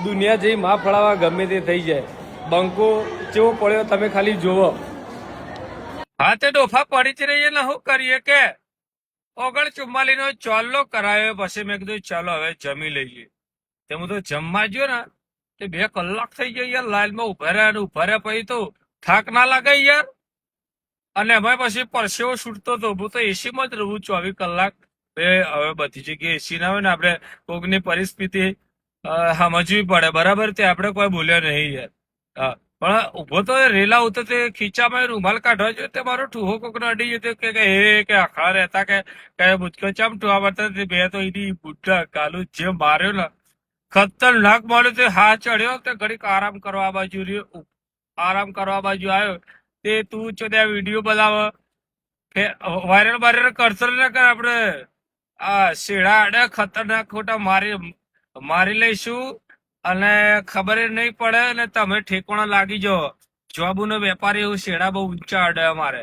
દુનિયા જઈ માં ફળાવા ગમે તે થઈ જાય. બંકો કેવો પડ્યો તમે ખાલી જોવો. હા તે ડોફા પડી જ રહીએ ને શું કરીએ કે 39 નો ચોલ્લો કરાયો. પછી મેં કીધું ચાલો હવે જમી લઈએ. તે હું તો જમવા ગયો ને તે 2 કલાક થઈ ગયા યાર લાઈનમાં ઉભા રહ્યા પછી તો થાક ના લાગે યાર. અને અમે પછી પરસેવો છૂટતો હતો. હું તો એસીમાં જ રહું 24 કલાક. હવે બધી જગ્યાએ એસી ના હોય ને આપણે કોકની પરિસ્થિતિ સમજવી પડે બરાબર. તે આપણે કોઈ બોલ્યા નહીં યાર. હા પણ ઉભો તો રેલા ઉતો તે ખીચામાં રૂમાલ કાઢવા જોઈએ તે મારો ઠુહો કોક નો અડી ગયો કે હે કે આખા રહેતા કે બુચકો ચમ ઠુવા પડતા. બે તો એની બુઢા કાલુ જે માર્યો ને ખતરનાક માર્યો. તે હા ચડ્યો તે ઘડીક આરામ કરવા બાજુ રહ્યો. આરામ કરવા બાજુ આવ્યો તે તું ચોદ્યા વિડીયો બનાવે વાયરલ કરશો ને કે આપડે આ શેડા આડે ખતરનાક ખોટા મારી લઈશું અને ખબર નહીં પડે ને તમે ઠેકોણા લાગી જાઓ. જોબુ નો વેપારી એવું શેડા બહુ ઊંચા આડે અમારે.